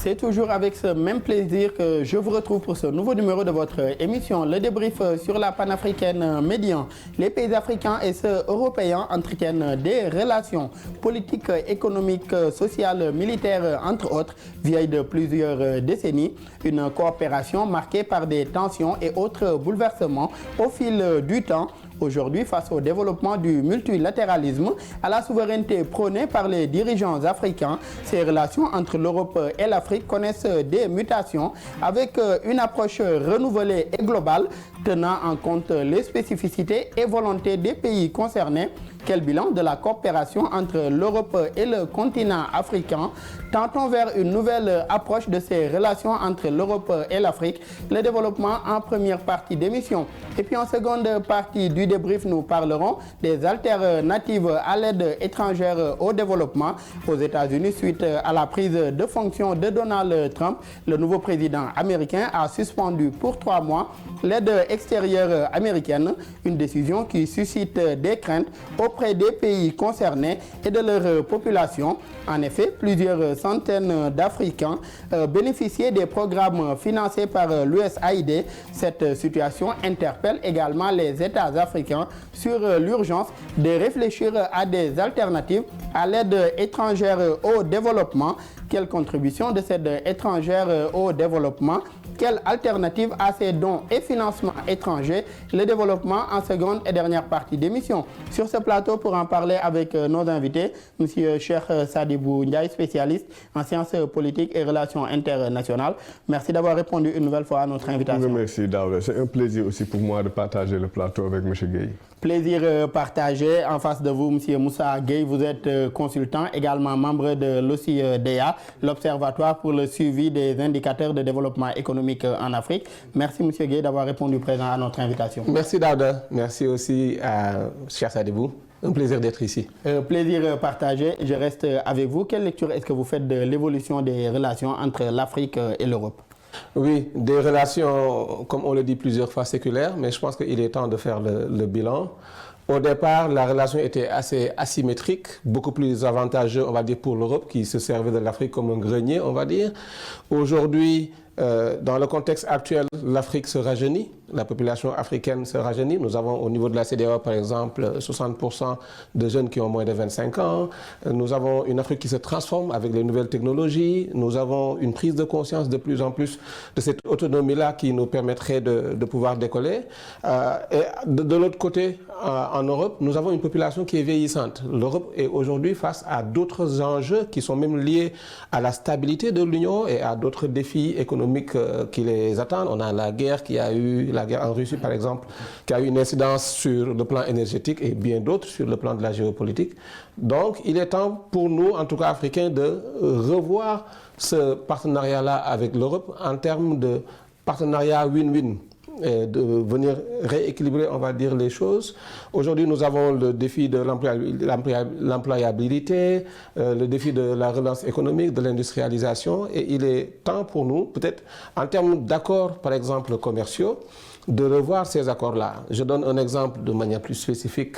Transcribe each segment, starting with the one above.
C'est toujours avec ce même plaisir que je vous retrouve pour ce nouveau numéro de votre émission, le débrief sur la panafricaine Médian. Les pays africains et ceux européens entretiennent des relations politiques, économiques, sociales, militaires, entre autres, vieilles de plusieurs décennies. Une coopération marquée par des tensions et autres bouleversements au fil du temps. Aujourd'hui, face au développement du multilatéralisme, à la souveraineté prônée par les dirigeants africains, ces relations entre l'Europe et l'Afrique connaissent des mutations avec une approche renouvelée et globale tenant en compte les spécificités et volontés des pays concernés. Quel bilan de la coopération entre l'Europe et le continent africain? Tentons vers une nouvelle approche de ces relations entre l'Europe et l'Afrique. Le développement en première partie d'émission. Et puis en seconde partie du débrief, nous parlerons des alternatives à l'aide étrangère au développement aux États-Unis suite à la prise de fonction de Donald Trump. Le nouveau président américain a suspendu pour 3 mois l'aide extérieure américaine, une décision qui suscite des craintes auprès des pays concernés et de leur population. En effet, plusieurs centaines d'Africains bénéficiaient des programmes financés par l'USAID. Cette situation interpelle également les États africains sur l'urgence de réfléchir à des alternatives à l'aide étrangère au développement. Quelle contribution de cette aide étrangère au développement? Quelle alternative à ces dons et financements étrangers? Le développement en seconde et dernière partie d'émission. Sur ce plateau, pour en parler avec nos invités, M. Cheikh Sadibou Ndiaye, spécialiste en sciences politiques et relations internationales. Merci d'avoir répondu une nouvelle fois à notre invitation. Merci Daouda. C'est un plaisir aussi pour moi de partager le plateau avec M. Gueye. Plaisir partagé. En face de vous, M. Moussa Gueye, vous êtes consultant, également membre de l'OCDEA, l'Observatoire pour le suivi des indicateurs de développement économique en Afrique. Merci M. Gueye d'avoir répondu présent à notre invitation. Merci Daouda. Merci aussi à Cheikh Sadibou. Un plaisir d'être ici. Plaisir partagé. Je reste avec vous. Quelle lecture est-ce que vous faites de l'évolution des relations entre l'Afrique et l'Europe? Oui, des relations, comme on le dit plusieurs fois, séculaires, mais je pense qu'il est temps de faire le bilan. Au départ, la relation était assez asymétrique, beaucoup plus avantageuse, on va dire, pour l'Europe, qui se servait de l'Afrique comme un grenier, on va dire. Aujourd'hui, dans le contexte actuel, l'Afrique se rajeunit, la population africaine se rajeunit. Nous avons au niveau de la CEDEAO, par exemple, 60% de jeunes qui ont moins de 25 ans. Nous avons une Afrique qui se transforme avec les nouvelles technologies. Nous avons une prise de conscience de plus en plus de cette autonomie-là qui nous permettrait de pouvoir décoller. Et de l'autre côté, en Europe, nous avons une population qui est vieillissante. L'Europe est aujourd'hui face à d'autres enjeux qui sont même liés à la stabilité de l'Union et à d'autres défis économiques qui les attendent. On a la guerre qui a eu, la guerre en Russie par exemple, qui a eu une incidence sur le plan énergétique et bien d'autres sur le plan de la géopolitique. Donc il est temps pour nous, en tout cas africains, de revoir ce partenariat-là avec l'Europe en termes de partenariat win-win. De venir rééquilibrer, on va dire, les choses. Aujourd'hui, nous avons le défi de l'employabilité, le défi de la relance économique, de l'industrialisation, et il est temps pour nous, peut-être en termes d'accords, par exemple, commerciaux, de revoir ces accords-là. Je donne un exemple de manière plus spécifique.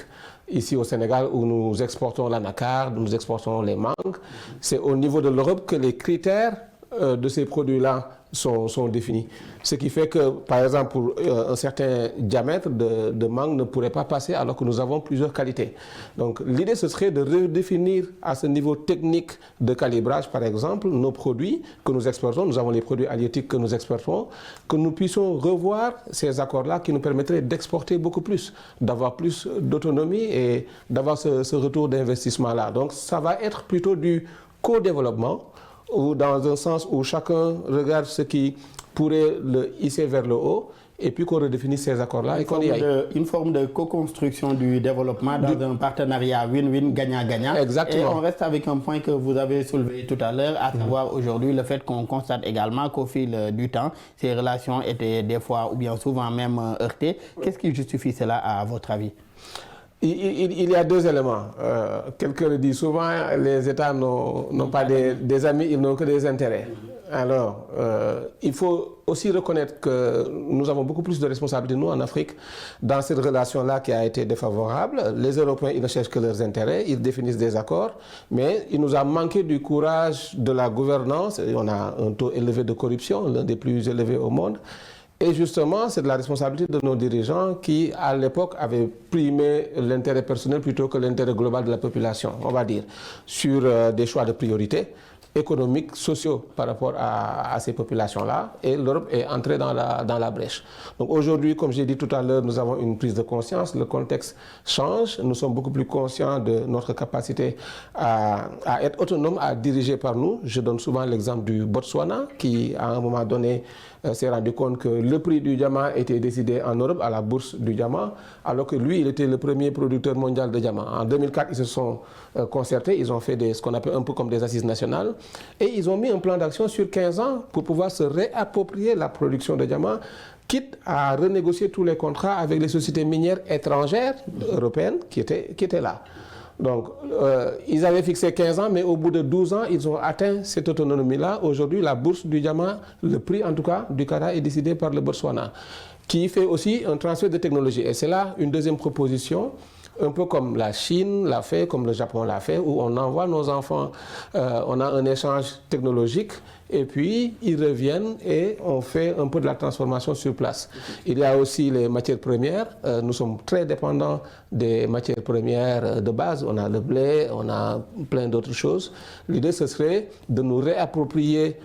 Ici au Sénégal, où nous exportons l'anacarde, nous exportons les mangues, c'est au niveau de l'Europe que les critères de ces produits-là sont définis. Ce qui fait que, par exemple, pour un certain diamètre de mangue ne pourrait pas passer alors que nous avons plusieurs qualités. Donc l'idée, ce serait de redéfinir à ce niveau technique de calibrage, par exemple, nos produits que nous exportons. Nous avons les produits halieutiques que nous exportons, que nous puissions revoir ces accords-là qui nous permettraient d'exporter beaucoup plus, d'avoir plus d'autonomie et d'avoir ce retour d'investissement-là. Donc ça va être plutôt du co-développement, ou dans un sens où chacun regarde ce qui pourrait le hisser vers le haut et puis qu'on redéfinisse ces accords-là et qu'on y aille. Une forme de co-construction du développement dans un partenariat win-win, gagnant-gagnant. Exactement. Et on reste avec un point que vous avez soulevé tout à l'heure, à savoir aujourd'hui le fait qu'on constate également qu'au fil du temps, ces relations étaient des fois ou bien souvent même heurtées. Qu'est-ce qui justifie cela à votre avis? Il y a deux éléments. Quelqu'un le dit souvent, les États n'ont pas des amis, ils n'ont que des intérêts. Alors, il faut aussi reconnaître que nous avons beaucoup plus de responsabilités, nous, en Afrique, dans cette relation-là qui a été défavorable. Les Européens, ils ne cherchent que leurs intérêts, ils définissent des accords, mais il nous a manqué du courage de la gouvernance. On a un taux élevé de corruption, l'un des plus élevés au monde. Et justement, c'est de la responsabilité de nos dirigeants qui, à l'époque, avaient primé l'intérêt personnel plutôt que l'intérêt global de la population, on va dire, sur des choix de priorité économiques, sociaux par rapport à ces populations-là. Et l'Europe est entrée dans la brèche. Donc aujourd'hui, comme j'ai dit tout à l'heure, nous avons une prise de conscience, le contexte change, nous sommes beaucoup plus conscients de notre capacité à être autonome, à diriger par nous. Je donne souvent l'exemple du Botswana qui, à un moment donné, s'est rendu compte que le prix du diamant était décidé en Europe à la bourse du diamant, alors que lui, il était le premier producteur mondial de diamants. En 2004, ils se sont concertés, ils ont fait ce qu'on appelle un peu comme des assises nationales, et ils ont mis un plan d'action sur 15 ans pour pouvoir se réapproprier la production de diamants, quitte à renégocier tous les contrats avec les sociétés minières étrangères européennes qui étaient là. Donc, ils avaient fixé 15 ans, mais au bout de 12 ans, ils ont atteint cette autonomie-là. Aujourd'hui, la bourse du diamant, le prix en tout cas du carat est décidé par le Botswana, qui fait aussi un transfert de technologie. Et c'est là une deuxième proposition, un peu comme la Chine l'a fait, comme le Japon l'a fait, où on envoie nos enfants, on a un échange technologique, et puis ils reviennent et on fait un peu de la transformation sur place. Il y a aussi les matières premières. Nous sommes très dépendants des matières premières de base. On a le blé, on a plein d'autres choses. L'idée, ce serait de nous réapproprier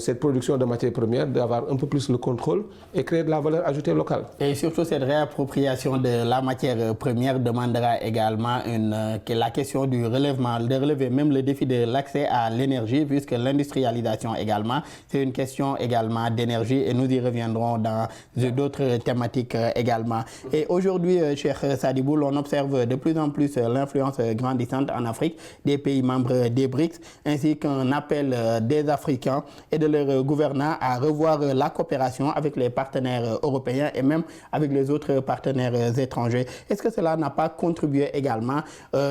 cette production de matières premières, d'avoir un peu plus le contrôle et créer de la valeur ajoutée locale. Et surtout, cette réappropriation de la matière première demandera également la question du relèvement, de relever même le défi de l'accès à l'énergie, puisque l'industrialisation également, c'est une question également d'énergie, et nous y reviendrons dans d'autres thématiques également. Et aujourd'hui, cher Sadibou, on observe de plus en plus l'influence grandissante en Afrique des pays membres des BRICS, ainsi qu'un appel des Africains et de leurs gouvernants à revoir la coopération avec les partenaires européens et même avec les autres partenaires étrangers. Est-ce que cela n'a pas contribué également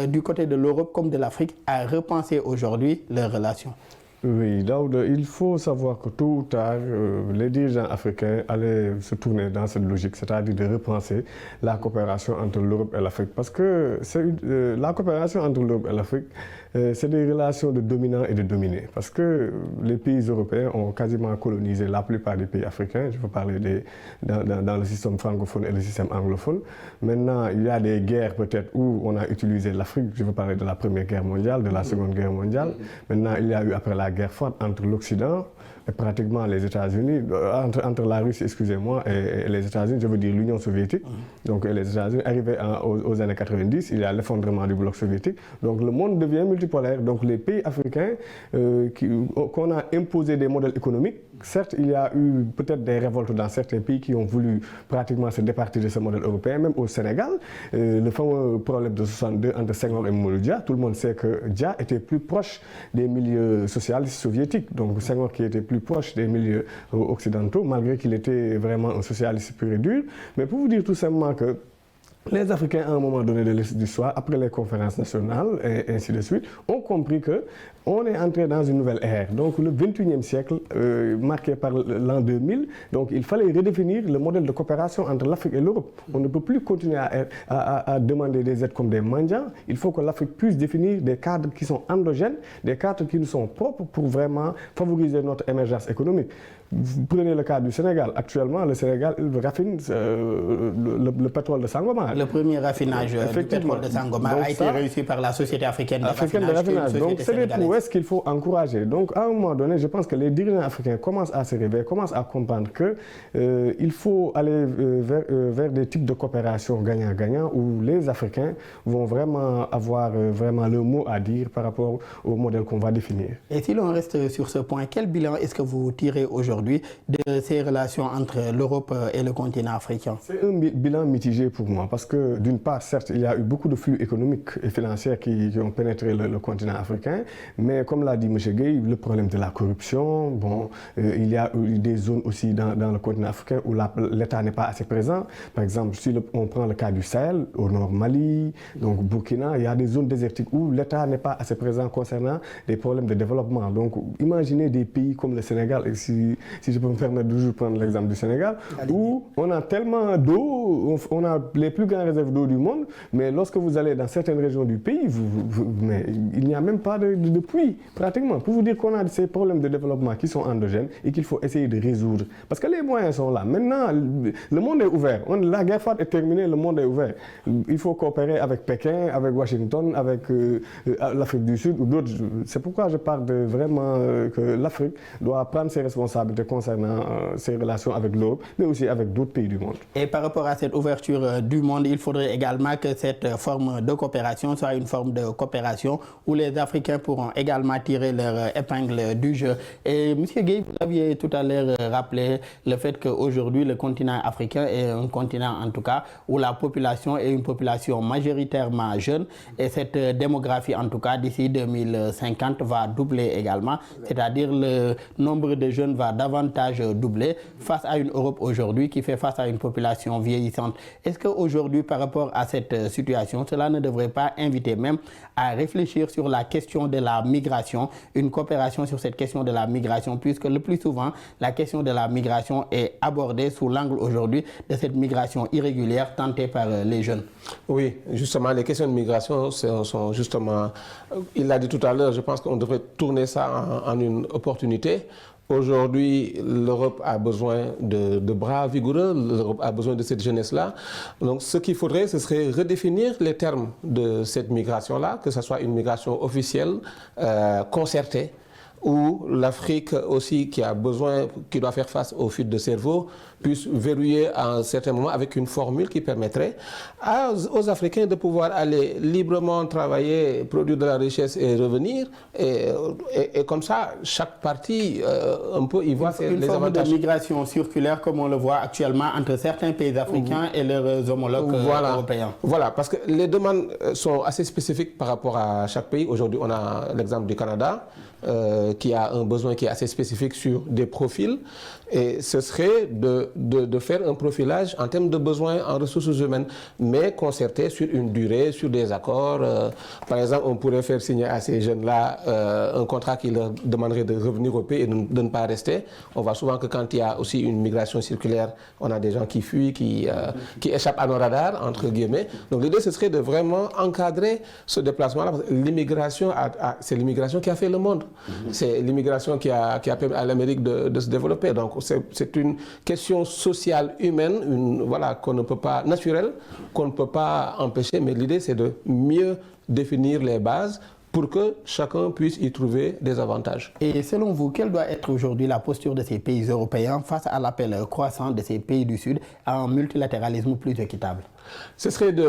du côté de l'Europe comme de l'Afrique à repenser aujourd'hui leurs relations? Oui, donc il faut savoir que tôt ou tard, les dirigeants africains allaient se tourner dans cette logique, c'est-à-dire de repenser la coopération entre l'Europe et l'Afrique. Parce que la coopération entre l'Europe et l'Afrique, c'est des relations de dominants et de dominés. Parce que les pays européens ont quasiment colonisé la plupart des pays africains. Je veux parler dans le système francophone et le système anglophone. Maintenant, il y a des guerres peut-être où on a utilisé l'Afrique. Je veux parler de la Première Guerre mondiale, de la Seconde Guerre mondiale. Maintenant, il y a eu après la guerre froide entre l'Occident et pratiquement les États-Unis, entre la Russie, excusez-moi, et les États-Unis, je veux dire l'Union soviétique. Donc les États-Unis, arrivés aux années 90, il y a l'effondrement du bloc soviétique. Donc le monde devient multipolaire. Donc les pays africains qu'on a imposé des modèles économiques, certes, il y a eu peut-être des révoltes dans certains pays qui ont voulu pratiquement se départir de ce modèle européen, même au Sénégal. Le fameux problème de 62 entre Senghor et Mamadou Dia, tout le monde sait que Dia était plus proche des milieux socialistes soviétiques. Donc Senghor qui était plus proche des milieux occidentaux, malgré qu'il était vraiment un socialiste pur et dur. Mais pour vous dire tout simplement que les Africains, à un moment donné de l'histoire, après les conférences nationales et ainsi de suite, ont compris qu'on est entré dans une nouvelle ère. Donc le 21e siècle, marqué par l'an 2000, donc il fallait redéfinir le modèle de coopération entre l'Afrique et l'Europe. On ne peut plus continuer à demander des aides comme des mendiants. Il faut que l'Afrique puisse définir des cadres qui sont endogènes, des cadres qui nous sont propres pour vraiment favoriser notre émergence économique. Vous prenez le cas du Sénégal. Actuellement, le Sénégal raffine le pétrole de Sangomar. Le premier raffinage du pétrole de Sangomar a été réussi par la Société africaine de raffinage. Donc, c'est des prouesses qu'il faut encourager. Donc, à un moment donné, je pense que les dirigeants africains commencent à se réveiller, commencent à comprendre qu'il faut aller vers des types de coopération gagnant-gagnant où les Africains vont vraiment avoir vraiment le mot à dire par rapport au modèle qu'on va définir. Et si l'on reste sur ce point, quel bilan est-ce que vous tirez aujourd'hui aujourd'hui de ces relations entre l'Europe et le continent africain? C'est un bilan mitigé pour moi parce que d'une part, certes, il y a eu beaucoup de flux économiques et financiers qui ont pénétré le continent africain, mais comme l'a dit M. Gueye, le problème de la corruption, bon, il y a eu des zones aussi dans le continent africain où l'État n'est pas assez présent. Par exemple, si on prend le cas du Sahel, au nord Mali, donc Burkina, il y a des zones désertiques où l'État n'est pas assez présent concernant des problèmes de développement. Donc, imaginez des pays comme le Sénégal, et si je peux me permettre de toujours prendre l'exemple du Sénégal, où on a tellement d'eau, on a les plus grandes réserves d'eau du monde, mais lorsque vous allez dans certaines régions du pays, mais il n'y a même pas de puits, pratiquement. Pour vous dire qu'on a ces problèmes de développement qui sont endogènes et qu'il faut essayer de résoudre. Parce que les moyens sont là. Maintenant, le monde est ouvert. La guerre froide est terminée, le monde est ouvert. Il faut coopérer avec Pékin, avec Washington, avec l'Afrique du Sud ou d'autres. C'est pourquoi je parle de vraiment que l'Afrique doit prendre ses responsabilités concernant ses relations avec l'Europe, mais aussi avec d'autres pays du monde. Et par rapport à cette ouverture du monde, il faudrait également que cette forme de coopération soit une forme de coopération où les Africains pourront également tirer leur épingle du jeu. Et M. Gueye, vous aviez tout à l'heure rappelé le fait qu'aujourd'hui, le continent africain est un continent, en tout cas, où la population est une population majoritairement jeune. Et cette démographie, en tout cas, d'ici 2050, va doubler également. C'est-à-dire le nombre de jeunes va davantage doubler face à une Europe aujourd'hui qui fait face à une population vieillissante. Est-ce qu'aujourd'hui, par rapport à cette situation, cela ne devrait pas inviter même à réfléchir sur la question de la migration, une coopération sur cette question de la migration, puisque le plus souvent, la question de la migration est abordée sous l'angle aujourd'hui de cette migration irrégulière tentée par les jeunes? Oui, justement, les questions de migration sont justement, il l'a dit tout à l'heure, je pense qu'on devrait tourner ça en une opportunité. Aujourd'hui, l'Europe a besoin de bras vigoureux, l'Europe a besoin de cette jeunesse-là. Donc ce qu'il faudrait, ce serait redéfinir les termes de cette migration-là, que ce soit une migration officielle, concertée, où l'Afrique aussi, qui doit faire face aux fuites de cerveau, puisse verrouiller à un certain moment avec une formule qui permettrait aux Africains de pouvoir aller librement travailler, produire de la richesse et revenir. Et comme ça, chaque partie, un peu, y voit les avantages. Une forme de migration circulaire, comme on le voit actuellement entre certains pays africains et leurs homologues européens. Voilà, parce que les demandes sont assez spécifiques par rapport à chaque pays. Aujourd'hui, on a l'exemple du Canada, qui a un besoin qui est assez spécifique sur des profils. Et ce serait de faire un profilage en termes de besoins en ressources humaines, mais concerté sur une durée, sur des accords. Par exemple, on pourrait faire signer à ces jeunes-là un contrat qui leur demanderait de revenir au pays et de ne pas rester. On voit souvent que quand il y a aussi une migration circulaire, on a des gens qui fuient, qui échappent à nos radars, entre guillemets. Donc l'idée, ce serait de vraiment encadrer ce déplacement-là. L'immigration, c'est l'immigration qui a fait le monde. C'est l'immigration qui a permis à l'Amérique de se développer. Donc c'est une question sociale, humaine, qu'on ne peut pas, naturelle, qu'on ne peut pas empêcher. Mais l'idée, c'est de mieux définir les bases pour que chacun puisse y trouver des avantages. Et selon vous, quelle doit être aujourd'hui la posture de ces pays européens face à l'appel croissant de ces pays du Sud à un multilatéralisme plus équitable? Ce serait de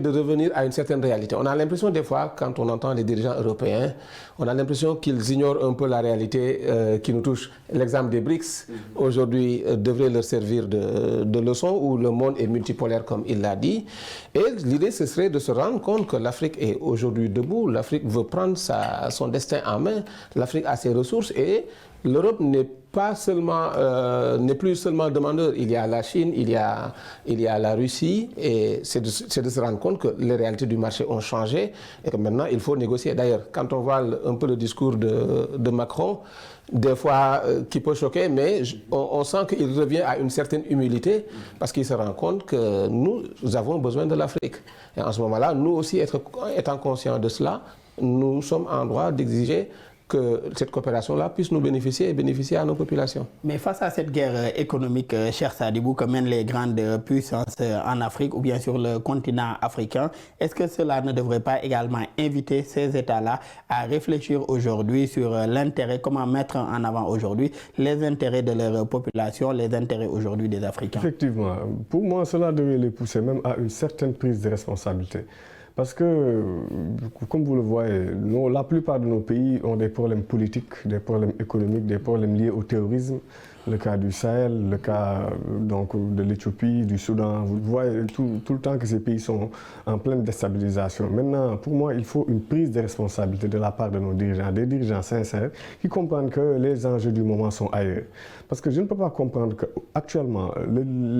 revenir à une certaine réalité. On a l'impression des fois, quand on entend les dirigeants européens, on a l'impression qu'ils ignorent un peu la réalité qui nous touche. L'exemple des BRICS, aujourd'hui, devrait leur servir de leçon, où le monde est multipolaire, comme il l'a dit. Et l'idée, ce serait de se rendre compte que l'Afrique est aujourd'hui debout. L'Afrique veut prendre son destin en main. L'Afrique a ses ressources et l'Europe n'est plus seulement demandeur. Il y a la Chine, il y a la Russie, et c'est de se rendre compte que les réalités du marché ont changé et que maintenant il faut négocier. D'ailleurs, quand on voit un peu le discours de Macron, des fois qui peut choquer, mais on sent qu'il revient à une certaine humilité parce qu'il se rend compte que nous avons besoin de l'Afrique. Et en ce moment-là, nous aussi, étant conscients de cela, nous sommes en droit d'exiger que cette coopération-là puisse nous bénéficier et bénéficier à nos populations. Mais face à cette guerre économique, cher Sadibou, que mènent les grandes puissances en Afrique ou bien sur le continent africain, est-ce que cela ne devrait pas également inviter ces États-là à réfléchir aujourd'hui sur l'intérêt, comment mettre en avant aujourd'hui les intérêts de leur population, les intérêts aujourd'hui des Africains? Effectivement, pour moi, cela devrait les pousser même à une certaine prise de responsabilité. Parce que, comme vous le voyez, la plupart de nos pays ont des problèmes politiques, des problèmes économiques, des problèmes liés au terrorisme. Le cas du Sahel, le cas donc, de l'Éthiopie, du Soudan. Vous voyez tout le temps que ces pays sont en pleine déstabilisation. Maintenant, pour moi, il faut une prise de responsabilité de la part de nos dirigeants, des dirigeants sincères qui comprennent que les enjeux du moment sont ailleurs. Parce que je ne peux pas comprendre qu'actuellement,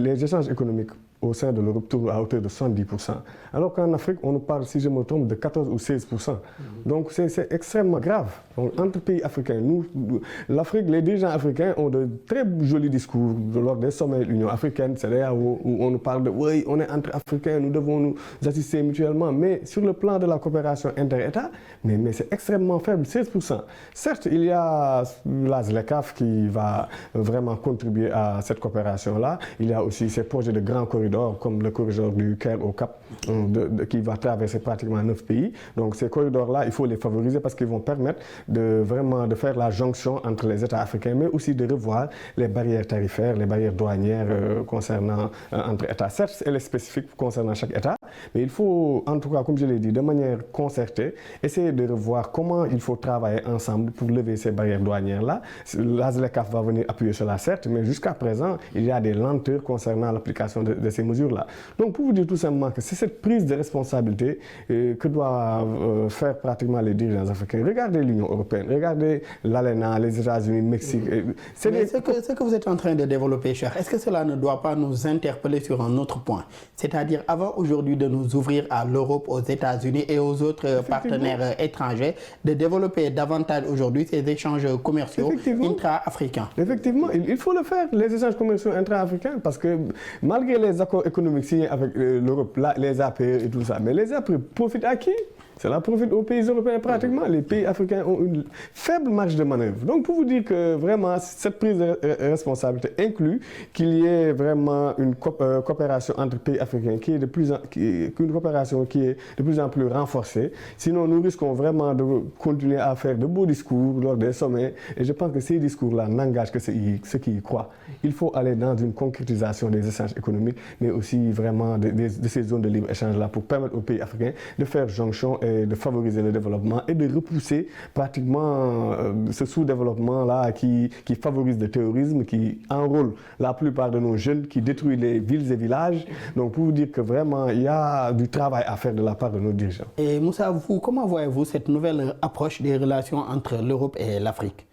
les échanges économiques au sein de l'Europe tournent à hauteur de 70%. Alors qu'en Afrique, on nous parle, si je me trompe, de 14 ou 16%. Donc c'est extrêmement grave. Donc, entre pays africains, l'Afrique, les dirigeants africains ont de très jolis discours lors des sommets de l'Union africaine, CEDEAO, où on nous parle de oui, on est entre Africains, nous devons nous assister mutuellement. Mais sur le plan de la coopération inter-État, mais c'est extrêmement faible, 16%. Certes, il y a la ZLECAf qui va vraiment contribuer à cette coopération-là. Il y a aussi ces projets de grands corridors, comme le corridor du Caire au Cap, qui va traverser pratiquement 9 pays. Donc ces corridors-là, il faut les favoriser parce qu'ils vont permettre de faire la jonction entre les États africains, mais aussi de revoir les barrières tarifaires, les barrières douanières concernant entre États. Certes, elle est spécifique concernant chaque État, mais il faut, en tout cas, comme je l'ai dit, de manière concertée, essayer de revoir comment il faut travailler ensemble pour lever ces barrières douanières-là. La ZLECAf va venir appuyer cela, certes, mais jusqu'à présent, il y a des lenteurs concernant l'application de ces mesures-là. Donc, pour vous dire tout simplement que c'est cette prise de responsabilité que doivent faire pratiquement les dirigeants africains. Regardez l'Union européenne, regardez l'ALENA, les États-Unis, le Mexique. Ce que vous êtes en train de développer, cher, est-ce que cela ne doit pas nous interpeller sur un autre point? C'est-à-dire, avant aujourd'hui de nous ouvrir à l'Europe, aux États-Unis et aux autres partenaires étrangers, de développer davantage aujourd'hui ces échanges commerciaux intra-africains. Effectivement, il faut le faire, les échanges commerciaux intra-africains, parce que malgré les accords économiques signés avec l'Europe, les APE et tout ça, mais les APE profitent à qui? Cela profite aux pays européens pratiquement. Les pays africains ont une faible marge de manœuvre. Donc pour vous dire que vraiment cette prise de responsabilité inclut qu'il y ait vraiment une coopération entre pays africains qui est une coopération qui est de plus en plus renforcée. Sinon nous risquons vraiment de continuer à faire de beaux discours lors des sommets. Et je pense que ces discours-là n'engagent que ceux qui y croient. Il faut aller dans une concrétisation des échanges économiques, mais aussi vraiment de ces zones de libre-échange-là pour permettre aux pays africains de faire jonction et de favoriser le développement et de repousser pratiquement ce sous-développement-là qui favorise le terrorisme, qui enrôle la plupart de nos jeunes, qui détruit les villes et villages. Donc pour vous dire que vraiment, il y a du travail à faire de la part de nos dirigeants. Et Moussa, comment voyez-vous cette nouvelle approche des relations entre l'Europe et l'Afrique?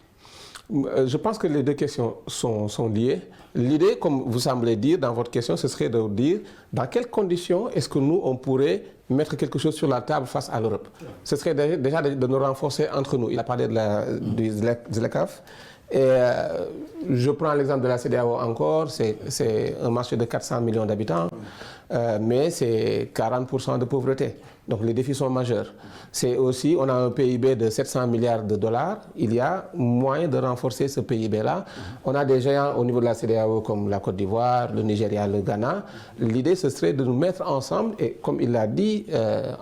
Je pense que les deux questions sont liées. L'idée, comme vous semblez dire dans votre question, ce serait de dire dans quelles conditions est-ce que nous, on pourrait mettre quelque chose sur la table face à l'Europe. Ce serait déjà de nous renforcer entre nous. Il a parlé du ZLECAf. Et je prends l'exemple de la CEDEAO encore, c'est un marché de 400 millions d'habitants, mais c'est 40% de pauvreté. Donc les défis sont majeurs. C'est aussi, on a un PIB de 700 milliards de dollars, il y a moyen de renforcer ce PIB-là. On a des géants au niveau de la CEDEAO comme la Côte d'Ivoire, le Nigeria, le Ghana. L'idée, ce serait de nous mettre ensemble et, comme il l'a dit,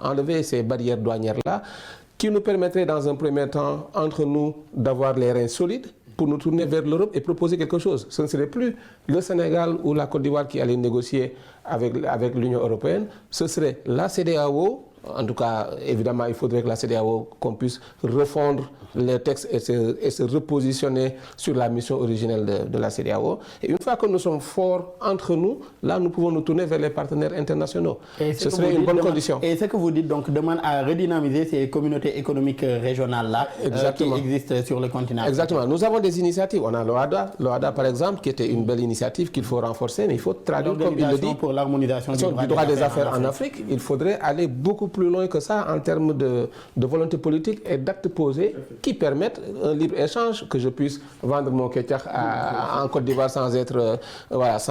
enlever ces barrières douanières-là qui nous permettraient dans un premier temps, entre nous, d'avoir les reins solides pour nous tourner vers l'Europe et proposer quelque chose. Ce ne serait plus le Sénégal ou la Côte d'Ivoire qui allaient négocier avec l'Union européenne, ce serait la CEDEAO. En tout cas, évidemment, il faudrait que la CEDEAO, qu'on puisse refondre les textes et se repositionner sur la mission originelle de la CEDEAO. Et une fois que nous sommes forts entre nous, là, nous pouvons nous tourner vers les partenaires internationaux. Ce serait une bonne condition. Et ce que vous dites donc demande à redynamiser ces communautés économiques régionales-là qui existent sur le continent. Exactement. Nous avons des initiatives. On a l'OADA, par exemple, qui était une belle initiative qu'il faut renforcer, mais il faut traduire, comme il le dit, pour l'harmonisation du droit des affaires en Afrique. Il faudrait aller beaucoup plus loin que ça en termes de volonté politique et d'actes posés qui permettent un libre-échange, que je puisse vendre mon kétiak en Côte d'Ivoire sans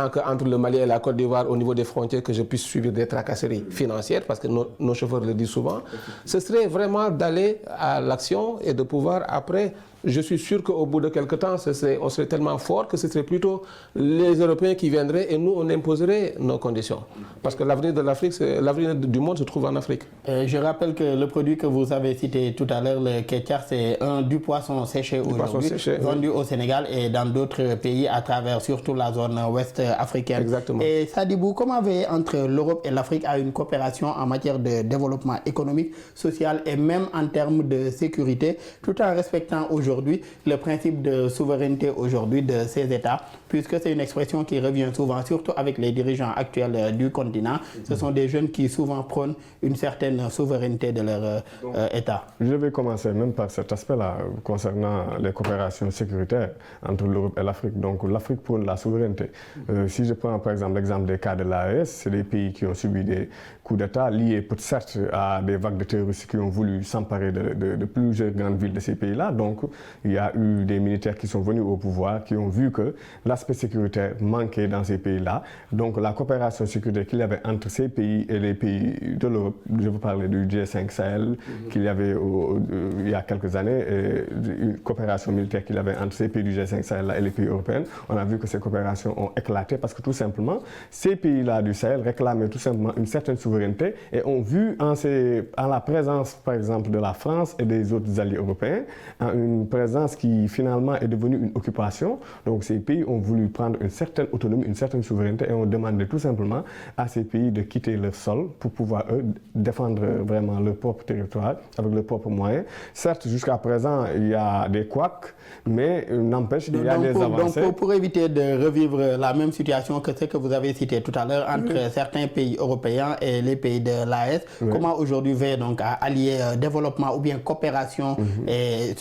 qu'entre le Mali et la Côte d'Ivoire, au niveau des frontières, que je puisse subir des tracasseries financières, parce que nos chauffeurs le disent souvent. Ce serait vraiment d'aller à l'action et de pouvoir après je suis sûr qu'au bout de quelques temps, on serait tellement fort que ce serait plutôt les Européens qui viendraient et nous, on imposerait nos conditions. Parce que l'avenir de l'Afrique, l'avenir du monde se trouve en Afrique. Je rappelle que le produit que vous avez cité tout à l'heure, le kétiar, c'est du poisson séché aujourd'hui, vendu au Sénégal et dans d'autres pays à travers surtout la zone ouest africaine. Exactement. Et Sadibou, comment veiller entre l'Europe et l'Afrique à une coopération en matière de développement économique, social et même en termes de sécurité, tout en respectant aujourd'hui le principe de souveraineté aujourd'hui de ces États, puisque c'est une expression qui revient souvent, surtout avec les dirigeants actuels du continent. Ce sont des jeunes qui souvent prônent une certaine souveraineté de leur État. Je vais commencer même par cet aspect-là concernant les coopérations sécuritaires entre l'Europe et l'Afrique. Donc l'Afrique prône la souveraineté. Si je prends par exemple l'exemple des cas de l'AES, c'est des pays qui ont subi des coups d'État liés certes à des vagues de terroristes qui ont voulu s'emparer de plusieurs grandes villes de ces pays-là. Donc il y a eu des militaires qui sont venus au pouvoir, qui ont vu que l'aspect sécuritaire manquait dans ces pays-là. Donc la coopération sécuritaire qu'il y avait entre ces pays et les pays de l'Europe, je vous parlais du G5 Sahel, qu'il y avait il y a quelques années, une coopération militaire qu'il y avait entre ces pays du G5 Sahel et les pays européens, on a vu que ces coopérations ont éclaté parce que tout simplement, ces pays-là du Sahel réclamaient tout simplement une certaine souveraineté et ont vu en la présence, par exemple, de la France et des autres alliés européens, une présence qui finalement est devenue une occupation. Donc ces pays ont voulu prendre une certaine autonomie, une certaine souveraineté et ont demandé tout simplement à ces pays de quitter leur sol pour pouvoir eux défendre vraiment leur propre territoire avec leurs propres moyens. Certes, jusqu'à présent, il y a des couacs, mais n'empêche, il y a des avancées. Donc pour éviter de revivre la même situation que ce que vous avez cité tout à l'heure entre certains pays européens et les pays de l'AES, comment aujourd'hui veiller donc à allier développement ou bien coopération et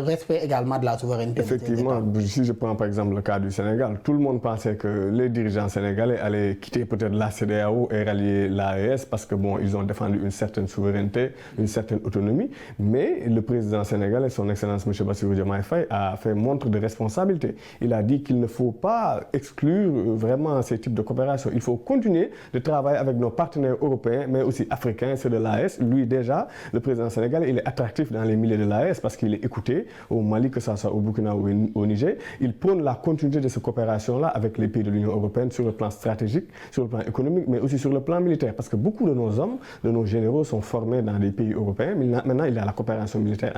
respect également de la souveraineté? Effectivement, si je prends par exemple le cas du Sénégal, tout le monde pensait que les dirigeants sénégalais allaient quitter peut-être la CEDEAO et rallier l'AES parce que bon, ils ont défendu une certaine souveraineté, une certaine autonomie, mais le président sénégalais, son Excellence M. Bassirou Diomaye Faye, a fait montre de responsabilité. Il a dit qu'il ne faut pas exclure vraiment ces types de coopération. Il faut continuer de travailler avec nos partenaires européens, mais aussi africains, ceux de l'AES. Lui déjà, le président sénégalais, il est attractif dans les milieux de l'AES parce qu'il est écouté au Mali, que ce soit au Burkina ou au Niger. Il prône la continuité de cette coopération-là avec les pays de l'Union européenne sur le plan stratégique, sur le plan économique, mais aussi sur le plan militaire. Parce que beaucoup de nos hommes, de nos généraux sont formés dans des pays européens. Mais maintenant, il y a la coopération militaire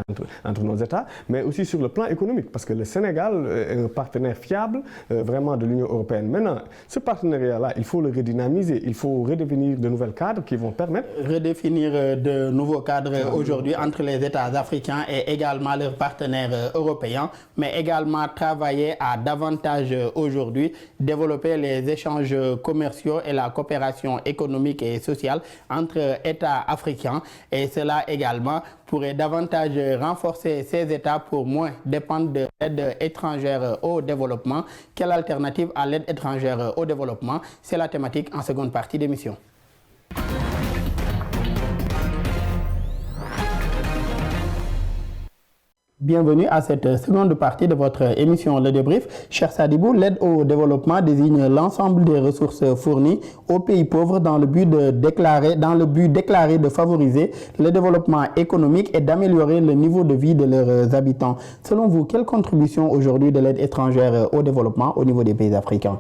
entre nos États, mais aussi sur le plan économique, parce que le Sénégal est un partenaire fiable vraiment de l'Union européenne. Maintenant, ce partenariat-là, il faut le redynamiser. Il faut redéfinir de nouveaux cadres qui vont permettre... Redéfinir de nouveaux cadres aujourd'hui entre les États africains et également leurs partenaires européens, mais également travailler à davantage aujourd'hui développer les échanges commerciaux et la coopération économique et sociale entre États africains, et cela également pourrait davantage renforcer ces États pour moins dépendre de l'aide étrangère au développement. Quelle alternative à l'aide étrangère au développement? C'est la thématique en seconde partie d'émission. Bienvenue à cette seconde partie de votre émission Le Débrief. Cher Sadibou, l'aide au développement désigne l'ensemble des ressources fournies aux pays pauvres dans le but déclaré de favoriser le développement économique et d'améliorer le niveau de vie de leurs habitants. Selon vous, quelle contribution aujourd'hui de l'aide étrangère au développement au niveau des pays africains?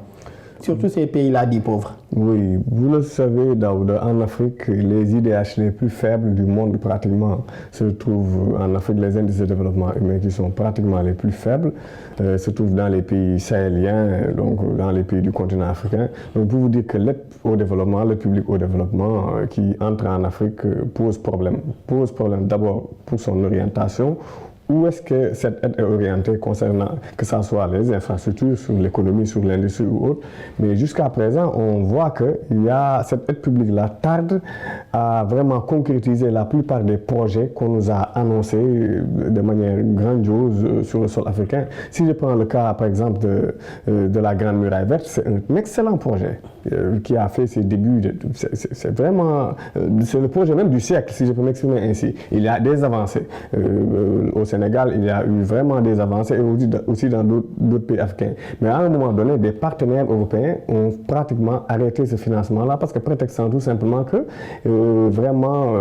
Surtout ces pays-là dits pauvres. Oui, vous le savez, Daouda, en Afrique, les IDH les plus faibles du monde pratiquement se trouvent en Afrique. Les indices de développement humain qui sont pratiquement les plus faibles se trouvent dans les pays sahéliens, donc dans les pays du continent africain. Donc pour vous dire que l'aide au développement, le public au développement qui entre en Afrique pose problème. Pose problème d'abord pour son orientation. Où est-ce que cette aide est orientée concernant que ce soit les infrastructures, sur l'économie, sur l'industrie ou autre? Mais jusqu'à présent, on voit que cette aide publique-là tarde à vraiment concrétiser la plupart des projets qu'on nous a annoncés de manière grandiose sur le sol africain. Si je prends le cas, par exemple, de la Grande Muraille Verte, c'est un excellent projet qui a fait ses débuts. C'est vraiment... c'est le projet même du siècle, si je peux m'exprimer ainsi. Il y a des avancées au sein Sénégal, il y a eu vraiment des avancées et aussi dans d'autres pays africains. Mais à un moment donné, des partenaires européens ont pratiquement arrêté ce financement-là parce que prétextant tout simplement que vraiment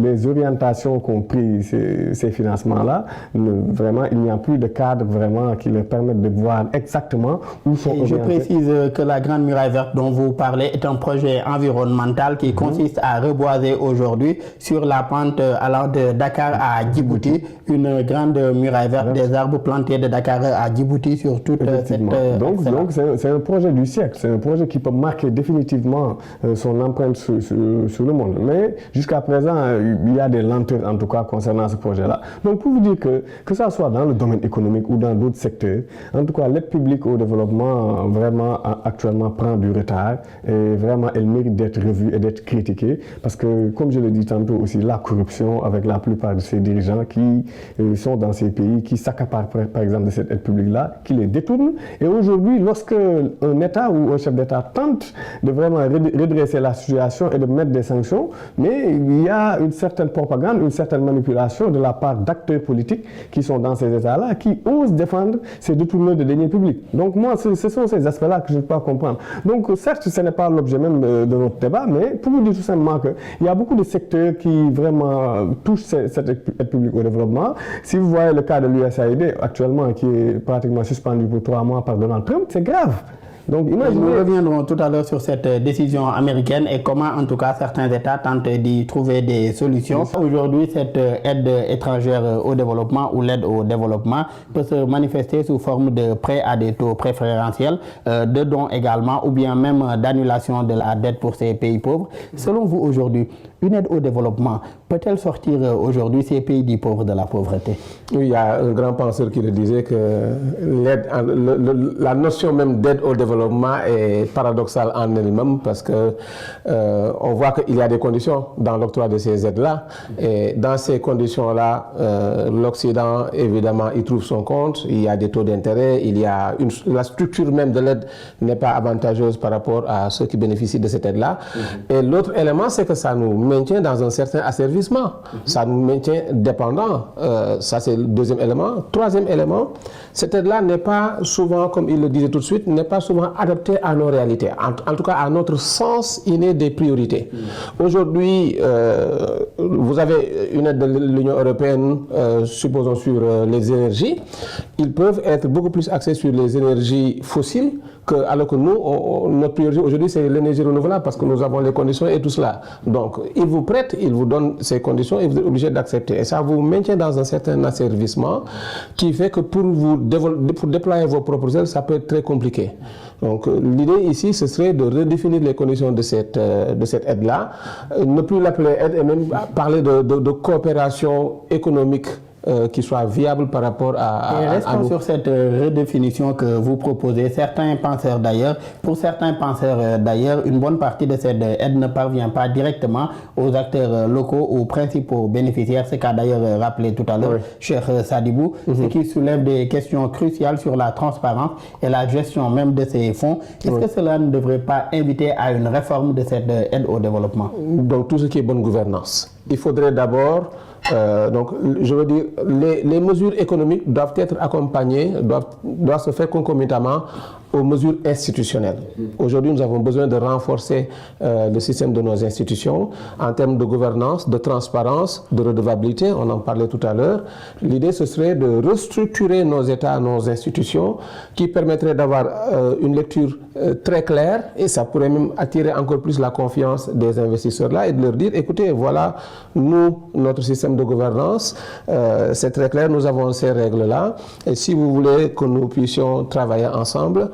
les orientations qu'ont pris ces financements-là, vraiment il n'y a plus de cadre vraiment qui leur permettent de voir exactement où sont orientés. Je précise que la Grande Muraille Verte dont vous parlez est un projet environnemental qui consiste à reboiser aujourd'hui sur la pente allant de Dakar à Djibouti, une grande muraille verte, des arbres plantés de Dakar à Djibouti sur toute cette... Donc c'est un projet du siècle, c'est un projet qui peut marquer définitivement son empreinte sur le monde. Mais jusqu'à présent, il y a des lenteurs en tout cas concernant ce projet-là. Donc pour vous dire que ça soit dans le domaine économique ou dans d'autres secteurs, en tout cas l'aide publique au développement vraiment actuellement prend du retard et vraiment elle mérite d'être revue et d'être critiquée parce que comme je le dis tantôt aussi, la corruption avec la plupart de ces dirigeants qui sont dans ces pays, qui s'accaparent par exemple de cette aide publique-là, qui les détournent. Et aujourd'hui, lorsque un État ou un chef d'État tente de vraiment redresser la situation et de mettre des sanctions, mais il y a une certaine propagande, une certaine manipulation de la part d'acteurs politiques qui sont dans ces États-là, qui osent défendre ces détournements de deniers publics. Donc moi, ce sont ces aspects-là que je ne peux pas comprendre. Donc certes, ce n'est pas l'objet même de notre débat, mais pour vous dire tout simplement qu'il y a beaucoup de secteurs qui vraiment touchent cette aide publique au développement. Si vous voyez le cas de l'USAID actuellement qui est pratiquement suspendu pour 3 mois par Donald Trump, c'est grave. Donc, imaginez... Nous reviendrons tout à l'heure sur cette décision américaine et comment en tout cas certains États tentent d'y trouver des solutions. Aujourd'hui, cette aide étrangère au développement ou l'aide au développement peut se manifester sous forme de prêts à des taux préférentiels, de dons également ou bien même d'annulation de la dette pour ces pays pauvres. Selon vous aujourd'hui, une aide au développement peut-elle sortir aujourd'hui ces pays dits pauvres de la pauvreté? Oui, il y a un grand penseur qui le disait que la notion même d'aide au développement est paradoxale en elle-même parce que on voit qu'il y a des conditions dans l'octroi de ces aides-là et dans ces conditions-là, l'Occident évidemment y trouve son compte, il y a des taux d'intérêt, la structure même de l'aide n'est pas avantageuse par rapport à ceux qui bénéficient de cette aide-là. Et l'autre élément, c'est que ça nous maintient dans un certain asservissement, ça nous maintient dépendants, ça c'est le deuxième élément. Troisième élément, cette aide-là n'est pas souvent, comme il le disait tout de suite, n'est pas souvent adaptée à nos réalités, en tout cas à notre sens inné des priorités. Aujourd'hui, vous avez une aide de l'Union européenne, supposons sur les énergies, ils peuvent être beaucoup plus axés sur les énergies fossiles, alors que nous, notre priorité aujourd'hui, c'est l'énergie renouvelable parce que nous avons les conditions et tout cela. Donc, ils vous prêtent, ils vous donnent ces conditions et vous êtes obligé d'accepter. Et ça vous maintient dans un certain asservissement qui fait que pour déployer vos propres ailes, ça peut être très compliqué. Donc, l'idée ici, ce serait de redéfinir les conditions de cette aide-là, ne plus l'appeler aide et même parler de coopération économique qui soit viable par rapport à nous. Sur cette redéfinition que vous proposez, certains penseurs d'ailleurs, une bonne partie de cette aide ne parvient pas directement aux acteurs locaux, aux principaux bénéficiaires, ce qu'a d'ailleurs rappelé tout à l'heure Cheikh Sadibou, ce qui soulève des questions cruciales sur la transparence et la gestion même de ces fonds. Est-ce que cela ne devrait pas inviter à une réforme de cette aide au développement? Donc tout ce qui est bonne gouvernance. Il faudrait d'abord donc, je veux dire, les mesures économiques doivent être accompagnées, doivent se faire concomitamment aux mesures institutionnelles. Aujourd'hui, nous avons besoin de renforcer le système de nos institutions en termes de gouvernance, de transparence, de redevabilité. On en parlait tout à l'heure. L'idée, ce serait de restructurer nos États, nos institutions, qui permettrait d'avoir une lecture très claire et ça pourrait même attirer encore plus la confiance des investisseurs-là et de leur dire, écoutez, voilà, nous, notre système de gouvernance, c'est très clair, nous avons ces règles-là et si vous voulez que nous puissions travailler ensemble,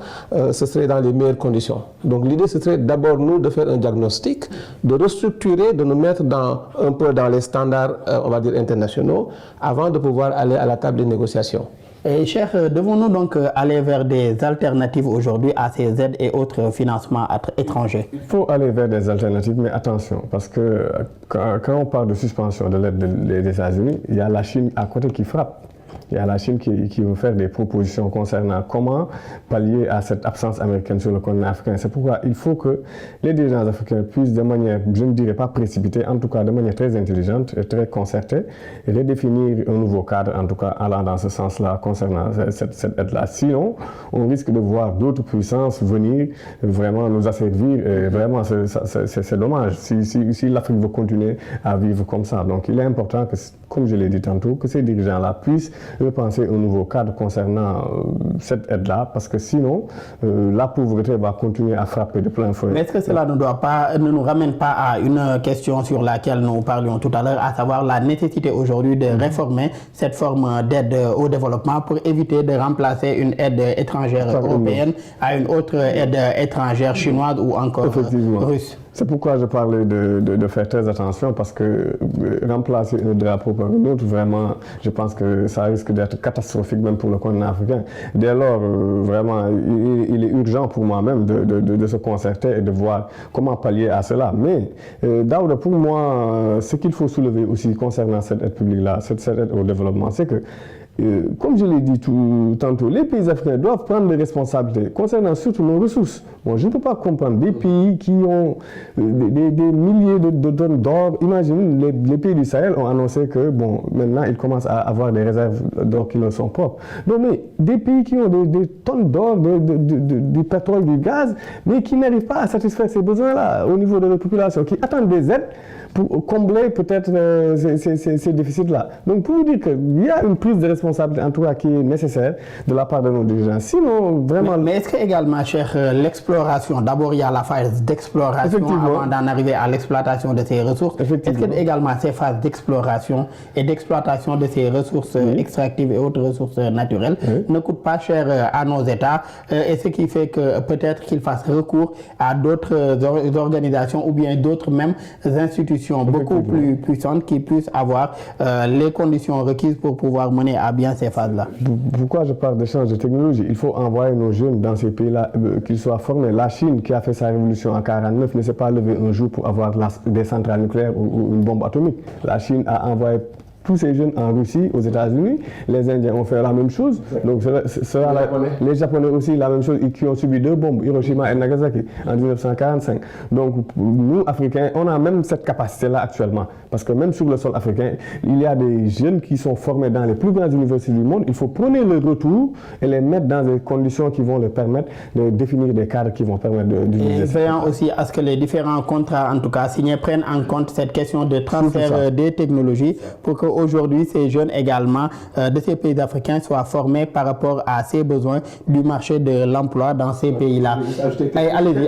ce serait dans les meilleures conditions. Donc l'idée, ce serait d'abord nous de faire un diagnostic, de restructurer, de nous mettre un peu dans les standards, on va dire, internationaux, avant de pouvoir aller à la table des négociations. Et Cheikh, devons-nous donc aller vers des alternatives aujourd'hui à ces aides et autres financements étrangers? Il faut aller vers des alternatives, mais attention, parce que quand on parle de suspension de l'aide des États-Unis, il y a la Chine à côté qui frappe. Il y a la Chine qui veut faire des propositions concernant comment pallier à cette absence américaine sur le continent africain. C'est pourquoi il faut que les dirigeants africains puissent de manière, je ne dirais pas précipitée, en tout cas de manière très intelligente et très concertée, redéfinir un nouveau cadre, en tout cas allant dans ce sens-là concernant cette aide-là. Sinon, on risque de voir d'autres puissances venir vraiment nous asservir. Et vraiment, c'est dommage si l'Afrique veut continuer à vivre comme ça. Donc il est important que, comme je l'ai dit tantôt, que ces dirigeants-là puissent repenser un nouveau cadre concernant cette aide-là, parce que sinon, la pauvreté va continuer à frapper de plein fouet. Mais est-ce que cela ne nous ramène pas à une question sur laquelle nous parlions tout à l'heure, à savoir la nécessité aujourd'hui de réformer cette forme d'aide au développement pour éviter de remplacer une aide étrangère européenne à une autre aide étrangère chinoise ou encore russe? C'est pourquoi je parlais de faire très attention, parce que remplacer un drapeau par un autre, vraiment, je pense que ça risque d'être catastrophique même pour le continent africain. Dès lors, vraiment, il est urgent pour moi-même de se concerter et de voir comment pallier à cela. Mais, Daouda, pour moi, ce qu'il faut soulever aussi concernant cette aide publique-là, cette aide au développement, c'est que comme je l'ai dit tantôt, les pays africains doivent prendre des responsabilités concernant surtout nos ressources. Bon, je ne peux pas comprendre des pays qui ont des milliers de tonnes d'or. Imagine, les pays du Sahel ont annoncé que bon, maintenant ils commencent à avoir des réserves d'or qui leur sont propres. Donc, mais des pays qui ont des tonnes d'or, du pétrole, du gaz, mais qui n'arrivent pas à satisfaire ces besoins-là au niveau de la population, qui attendent des aides pour combler peut-être ces déficits-là. Donc pour vous dire qu'il y a une prise de responsabilité, en tout cas qui est nécessaire de la part de nos dirigeants. Sinon, vraiment... Mais est-ce que également, cher, l'exploration, d'abord il y a la phase d'exploration avant d'en arriver à l'exploitation de ces ressources. Est-ce que également ces phases d'exploration et d'exploitation de ces ressources extractives et autres ressources naturelles ne coûtent pas cher à nos États, et ce qui fait que peut-être qu'ils fassent recours à d'autres organisations ou bien d'autres mêmes institutions beaucoup plus puissantes qui puissent avoir les conditions requises pour pouvoir mener à bien ces phases-là. Pourquoi je parle d'échange de technologie? Il faut envoyer nos jeunes dans ces pays-là, qu'ils soient formés. La Chine, qui a fait sa révolution en 1949, ne s'est pas levée un jour pour avoir des centrales nucléaires ou une bombe atomique. La Chine a envoyé tous ces jeunes en Russie, aux États-Unis. Les Indiens ont fait la même chose. Donc, les Japonais aussi, la même chose, qui ont subi 2 bombes, Hiroshima et Nagasaki, en 1945. Donc, nous, Africains, on a même cette capacité-là actuellement. Parce que même sur le sol africain, il y a des jeunes qui sont formés dans les plus grandes universités du monde. Il faut prôner le retour et les mettre dans des conditions qui vont leur permettre de définir des cadres qui vont permettre d'utiliser. Et veillant aussi à ce que les différents contrats, en tout cas signés, prennent en compte cette question de transfert des technologies pour qu'aujourd'hui, ces jeunes également de ces pays africains soient formés par rapport à ces besoins du marché de l'emploi dans ces pays-là.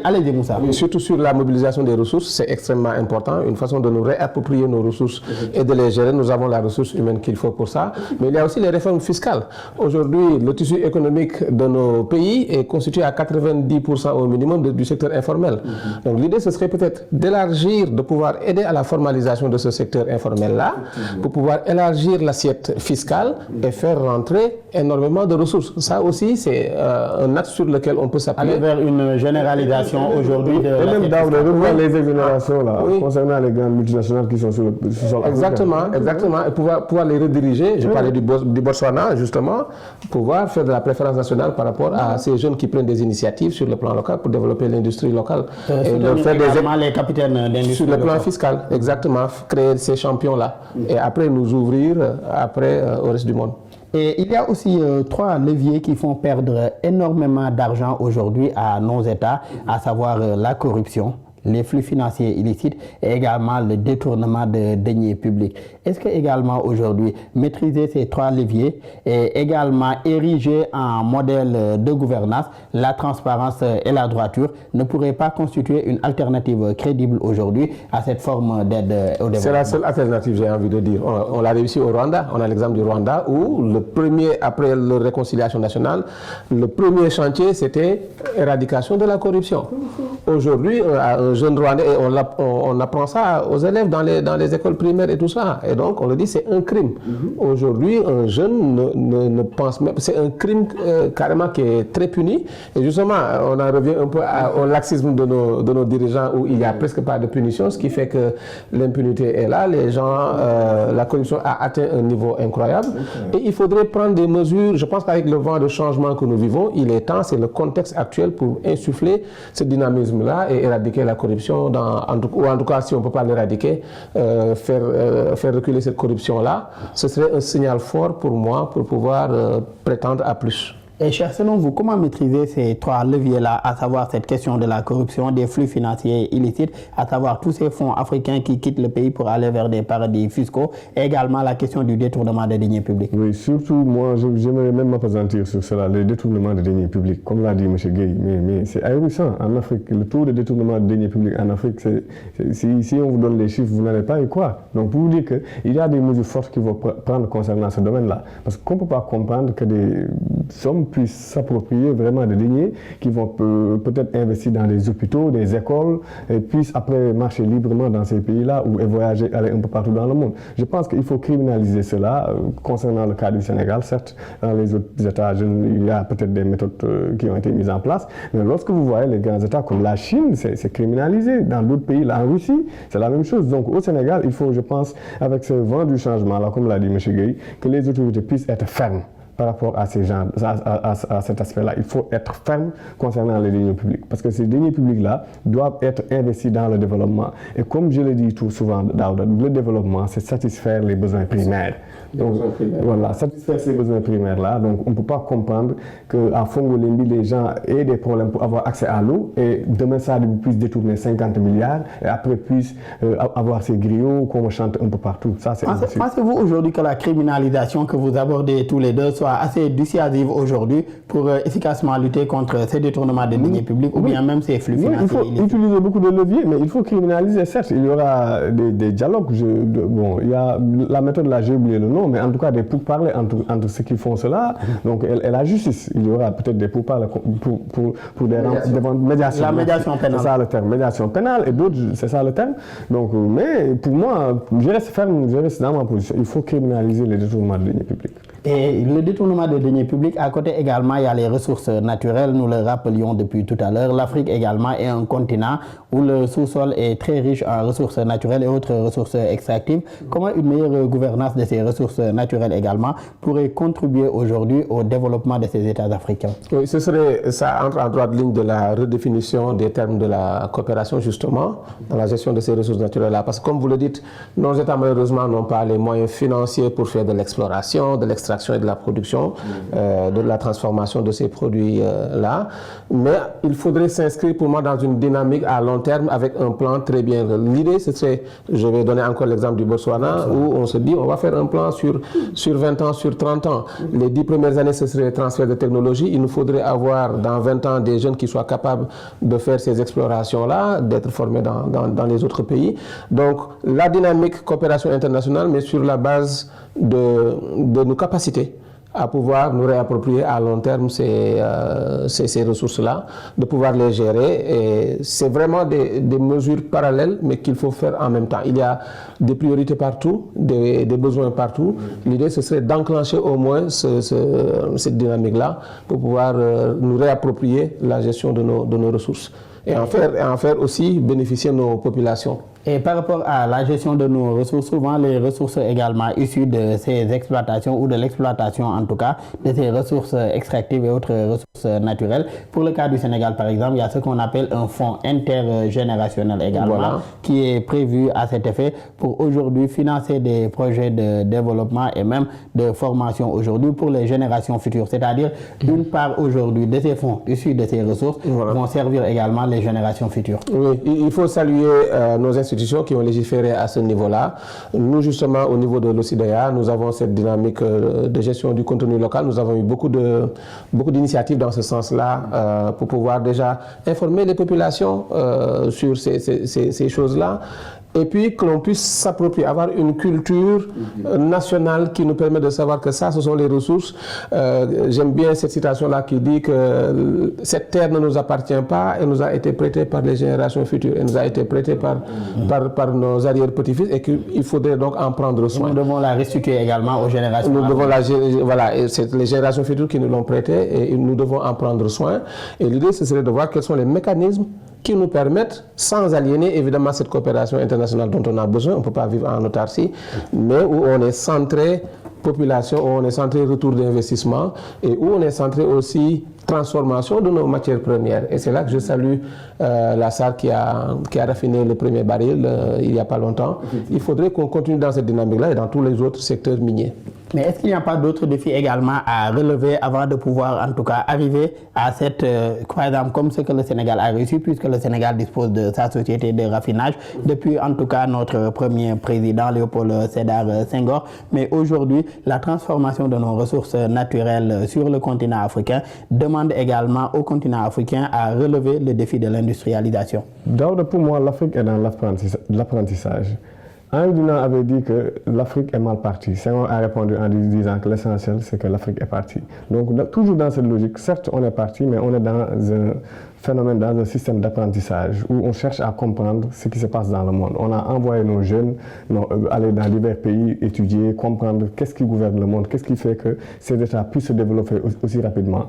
Allez-y, Moussa. Mais surtout sur la mobilisation des ressources, c'est extrêmement important. Une façon de nous réapproprier nos ressources et de les gérer. Nous avons la ressource humaine qu'il faut pour ça. Mais il y a aussi les réformes fiscales. Aujourd'hui, le tissu économique de nos pays est constitué à 90% au minimum du secteur informel. Donc l'idée, ce serait peut-être d'élargir, de pouvoir aider à la formalisation de ce secteur informel-là, pour pouvoir élargir l'assiette fiscale et faire rentrer énormément de ressources. Ça aussi, c'est un axe sur lequel on peut s'appuyer. Aller vers une généralisation aujourd'hui de... Et même revoir les exonérations là, concernant les grandes multinationales qui sont sur le sol. Exactement. Et pouvoir les rediriger. Je parlais du Botswana, justement, pouvoir faire de la préférence nationale par rapport à ces jeunes qui prennent des initiatives sur le plan local pour développer l'industrie locale. Et leur faire les capitaines d'industrie sur le plan fiscal, exactement, créer ces champions-là. Et après, nous ouvrir au reste du monde. Et il y a aussi 3 leviers qui font perdre énormément d'argent aujourd'hui à nos États, à savoir la corruption, les flux financiers illicites et également le détournement de deniers publics. Est-ce que également aujourd'hui, maîtriser ces 3 leviers et également ériger en modèle de gouvernance la transparence et la droiture ne pourrait pas constituer une alternative crédible aujourd'hui à cette forme d'aide au développement? C'est la seule alternative, j'ai envie de dire. On l'a réussi au Rwanda. On a l'exemple du Rwanda où le premier, après la réconciliation nationale, le premier chantier, c'était éradication de la corruption. aujourd'hui, un jeune Rwandais, et on apprend ça aux élèves dans les écoles primaires et tout ça. Et donc, on le dit, c'est un crime. Aujourd'hui, un jeune ne pense même... C'est un crime carrément qui est très puni. Et justement, on en revient un peu au laxisme de nos dirigeants où il n'y a presque pas de punition, ce qui fait que l'impunité est là. Les gens, la corruption a atteint un niveau incroyable. Et il faudrait prendre des mesures. Je pense qu'avec le vent de changement que nous vivons, il est temps, c'est le contexte actuel pour insuffler ce dynamisme-là et éradiquer la corruption, ou en tout cas, si on ne peut pas l'éradiquer, faire reculer cette corruption-là. Ce serait un signal fort pour moi pour pouvoir prétendre à plus. Et cher, selon vous, comment maîtriser ces trois leviers-là, à savoir cette question de la corruption, des flux financiers illicites, à savoir tous ces fonds africains qui quittent le pays pour aller vers des paradis fiscaux, et également la question du détournement des deniers publics? Oui, surtout, moi, j'aimerais même m'appesantir sur cela, le détournement des deniers publics, comme l'a dit M. Gueye, mais c'est ahurissant. En Afrique, le taux de détournement des deniers publics en Afrique, si on vous donne les chiffres, vous n'allez pas y croire. Donc, pour vous dire qu'il y a des mesures fortes qui vont prendre concernant ce domaine-là, parce qu'on ne peut pas comprendre que des sommes puissent s'approprier vraiment des deniers qui vont peut-être investir dans des hôpitaux, des écoles, et puissent après marcher librement dans ces pays-là ou voyager, aller un peu partout dans le monde. Je pense qu'il faut criminaliser cela concernant le cas du Sénégal. Certes, dans les autres États, il y a peut-être des méthodes qui ont été mises en place, mais lorsque vous voyez les grands États comme la Chine, c'est criminalisé. Dans d'autres pays, là, en Russie, c'est la même chose. Donc au Sénégal, il faut, je pense, avec ce vent du changement-là, comme l'a dit M. Gueye, que les autorités puissent être fermes par rapport à ces gens, à cet aspect-là. Il faut être ferme concernant les deniers publics. Parce que ces deniers publics-là doivent être investis dans le développement. Et comme je le dis tout souvent, le développement, c'est satisfaire les besoins primaires. Donc, voilà, satisfaire ces besoins primaires-là. Donc, on ne peut pas comprendre qu'à Fongolimbi, les gens aient des problèmes pour avoir accès à l'eau et demain, ça puisse détourner 50 milliards et après puisse avoir ces griots qu'on chante un peu partout. Ça, c'est impossible. Pensez-vous aujourd'hui que la criminalisation que vous abordez tous les deux soit assez dissuasive aujourd'hui pour efficacement lutter contre ces détournements de deniers publics ou bien même ces flux financiers? Il faut utiliser beaucoup de leviers, mais il faut criminaliser, certes. Il y aura des dialogues. Il y a la méthode là, j'ai oublié le nom, mais en tout cas des pourparlers entre ceux qui font cela, donc et la justice. Il y aura peut-être des pourparlers pour des médiations. La médiation pénale. C'est ça le terme, médiation pénale, et d'autres, c'est ça le terme. Donc, mais pour moi, je reste ferme, je reste dans ma position. Il faut criminaliser les détournements de deniers publics. Et le détournement de deniers publics, à côté également, il y a les ressources naturelles, nous le rappelions depuis tout à l'heure. L'Afrique également est un continent où le sous-sol est très riche en ressources naturelles et autres ressources extractives. Comment une meilleure gouvernance de ces ressources naturelles également pourrait contribuer aujourd'hui au développement de ces États africains? Oui, ça entre en droite ligne de la redéfinition des termes de la coopération, justement, dans la gestion de ces ressources naturelles-là. Parce que comme vous le dites, nos États malheureusement n'ont pas les moyens financiers pour faire de l'exploration, de l'extraction et de la production, de la transformation de ces produits-là. Mais il faudrait s'inscrire pour moi dans une dynamique à long terme avec un plan très bien. L'idée, ce serait, je vais donner encore l'exemple du Botswana, où on se dit on va faire un plan sur 20 ans, sur 30 ans. Les 10 premières années, ce serait le transfert de technologie. Il nous faudrait avoir dans 20 ans des jeunes qui soient capables de faire ces explorations-là, d'être formés dans les autres pays. Donc la dynamique coopération internationale, mais sur la base de nos capacités à pouvoir nous réapproprier à long terme ces ressources-là, de pouvoir les gérer. Et c'est vraiment des mesures parallèles, mais qu'il faut faire en même temps. Il y a des priorités partout, des besoins partout. L'idée, ce serait d'enclencher au moins cette dynamique-là pour pouvoir nous réapproprier la gestion de nos ressources. Et en faire aussi bénéficier nos populations. Et par rapport à la gestion de nos ressources, souvent les ressources également issues de ces exploitations ou de l'exploitation en tout cas, de ces ressources extractives et autres ressources naturelles. Pour le cas du Sénégal par exemple, il y a ce qu'on appelle un fonds intergénérationnel également, voilà, qui est prévu à cet effet pour aujourd'hui financer des projets de développement et même de formation aujourd'hui pour les générations futures. C'est-à-dire une part aujourd'hui de ces fonds issus de ces ressources, voilà, vont servir également les générations futures. Oui, il faut saluer nos institutions qui ont légiféré à ce niveau-là. Nous, justement, au niveau de l'OCDEA, nous avons cette dynamique de gestion du contenu local. Nous avons eu beaucoup d'initiatives dans ce sens-là pour pouvoir déjà informer les populations sur ces choses-là. et puis que l'on puisse s'approprier, avoir une culture nationale qui nous permet de savoir que ça, ce sont les ressources. J'aime bien cette citation-là qui dit que cette terre ne nous appartient pas, elle nous a été prêtée par les générations futures, elle nous a été prêtée par nos arrière-petits-fils et qu'il faudrait donc en prendre soin. Nous devons la restituer également aux générations. Nous devons voilà, c'est les générations futures qui nous l'ont prêtée et nous devons en prendre soin. Et l'idée, ce serait de voir quels sont les mécanismes qui nous permettent, sans aliéner évidemment cette coopération internationale dont on a besoin, on ne peut pas vivre en autarcie, mais où on est centré population, où on est centré retour d'investissement et où on est centré aussi transformation de nos matières premières. Et c'est là que je salue la SAR qui a raffiné le premier baril il n'y a pas longtemps. Il faudrait qu'on continue dans cette dynamique-là et dans tous les autres secteurs miniers. Mais est-ce qu'il n'y a pas d'autres défis également à relever avant de pouvoir en tout cas arriver à cette, par exemple, comme ce que le Sénégal a réussi, puisque le Sénégal dispose de sa société de raffinage depuis en tout cas notre premier président Léopold Sédar Senghor. Mais aujourd'hui, la transformation de nos ressources naturelles sur le continent africain demande également au continent africain à relever le défi de l'industrialisation. D'abord, pour moi, l'Afrique est dans l'apprentissage. Henri Dunant avait dit que l'Afrique est mal partie. Senghor a répondu en disant que l'essentiel, c'est que l'Afrique est partie. Donc, toujours dans cette logique, certes, on est parti, mais on est dans un phénomène, dans un système d'apprentissage où on cherche à comprendre ce qui se passe dans le monde. On a envoyé nos jeunes aller dans divers pays, étudier, comprendre qu'est-ce qui gouverne le monde, qu'est-ce qui fait que ces États puissent se développer aussi rapidement.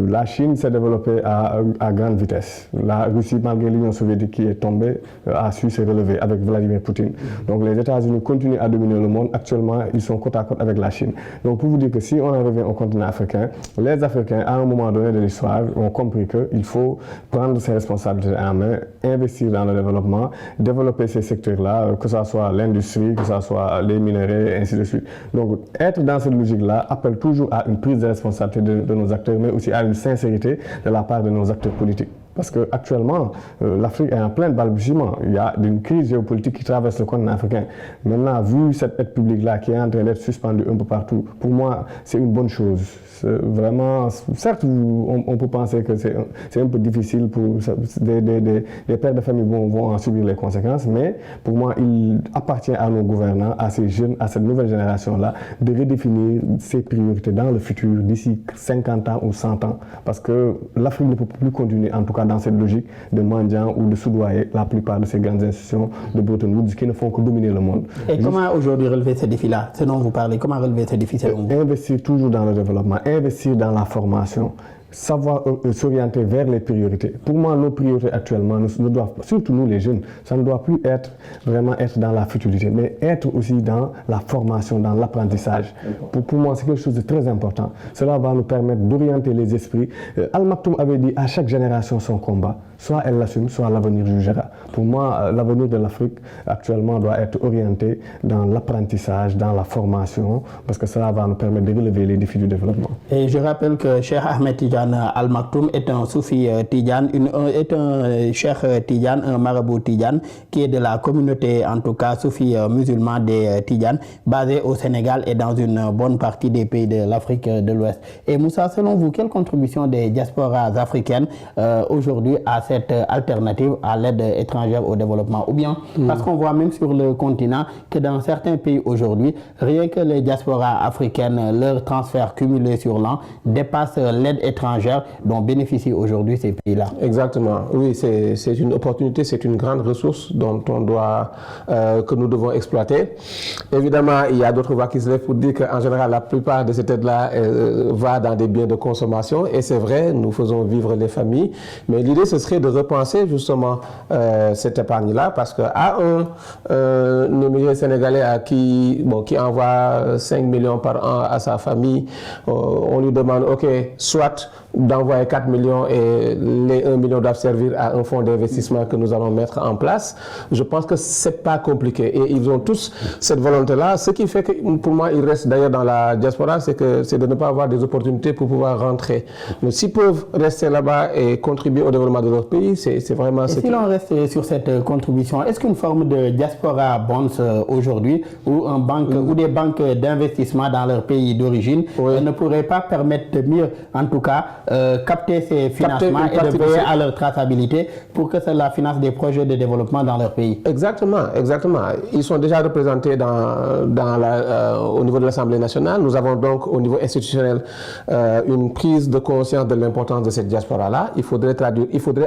La Chine s'est développée à grande vitesse. La Russie, malgré l'Union soviétique qui est tombée, a su se relever avec Vladimir Poutine. Donc les États-Unis continuent à dominer le monde. Actuellement, ils sont côte à côte avec la Chine. Donc pour vous dire que si on en revient au continent africain, les Africains, à un moment donné de l'histoire, ont compris qu'il faut prendre ses responsabilités en main, investir dans le développement, développer ces secteurs-là, que ce soit l'industrie, que ce soit les minerais, et ainsi de suite. Donc être dans cette logique-là appelle toujours à une prise de responsabilité de nos acteurs, mais aussi à une sincérité de la part de nos acteurs politiques. Parce qu'actuellement, l'Afrique est en plein balbutiement. Il y a une crise géopolitique qui traverse le continent africain. Maintenant, vu cette aide publique-là qui est en train d'être suspendue un peu partout, pour moi, c'est une bonne chose. Vraiment, certes, on peut penser que c'est un peu difficile pour des pères de famille vont en subir les conséquences, mais pour moi, il appartient à nos gouvernants, à ces jeunes, à cette nouvelle génération-là, de redéfinir ses priorités dans le futur, d'ici 50 ans ou 100 ans. Parce que l'Afrique ne peut plus continuer, en tout cas dans cette logique de mendiants ou de soudoyer la plupart de ces grandes institutions de Bretton Woods qui ne font que dominer le monde. Et comment aujourd'hui relever ce défi-là, ce dont vous parlez, comment relever ce défi selon vous? Investir toujours dans le développement, investir dans la formation, savoir s'orienter vers les priorités. Pour moi, nos priorités actuellement ne doivent, surtout nous les jeunes, ça ne doit plus être vraiment être dans la futurité, mais être aussi dans la formation, dans l'apprentissage. Pour moi, c'est quelque chose de très important. Cela va nous permettre d'orienter les esprits. Al Maktoum avait dit à chaque génération son combat. Soit elle l'assume, soit l'avenir jugera. Pour moi, l'avenir de l'Afrique actuellement doit être orienté dans l'apprentissage, dans la formation, parce que cela va nous permettre de relever les défis du développement. Et je rappelle que Cheikh Ahmed Tidiane Al Maktoum est un soufi Tidiane, est un cheikh Tidiane, un marabout Tidiane, qui est de la communauté, en tout cas soufi musulman des Tidiane, basé au Sénégal et dans une bonne partie des pays de l'Afrique de l'Ouest. Et Moussa, selon vous, quelle contribution des diasporas africaines aujourd'hui à cette alternative à l'aide étrangère au développement? Ou bien, parce qu'on voit même sur le continent que dans certains pays aujourd'hui, rien que les diasporas africaines, leur transfert cumulé sur l'an dépasse l'aide étrangère dont bénéficient aujourd'hui ces pays-là. Exactement. Oui, c'est une opportunité, c'est une grande ressource dont on doit, que nous devons exploiter. Évidemment, il y a d'autres voix qui se lèvent pour dire qu'en général, la plupart de cette aide-là va dans des biens de consommation. Et c'est vrai, nous faisons vivre les familles. Mais l'idée, ce serait de repenser justement cette épargne-là, parce qu'à un immigré sénégalais qui envoie 5 millions par an à sa famille, on lui demande, OK, soit d'envoyer 4 millions et les 1 million doivent servir à un fonds d'investissement que nous allons mettre en place. Je pense que c'est pas compliqué et ils ont tous cette volonté-là. Ce qui fait que pour moi, ils restent d'ailleurs dans la diaspora, c'est de ne pas avoir des opportunités pour pouvoir rentrer. Mais s'ils peuvent rester là-bas et contribuer au développement de leur pays, c'est vraiment... Et si l'on reste sur cette contribution, est-ce qu'une forme de diaspora bonds aujourd'hui ou des banques d'investissement dans leur pays d'origine ne pourrait pas permettre de mieux, en tout cas, capter ces financements et de veiller à leur traçabilité pour que cela finance des projets de développement dans leur pays. Exactement, exactement. Ils sont déjà représentés au niveau de l'Assemblée nationale. Nous avons donc au niveau institutionnel une prise de conscience de l'importance de cette diaspora-là. Il faudrait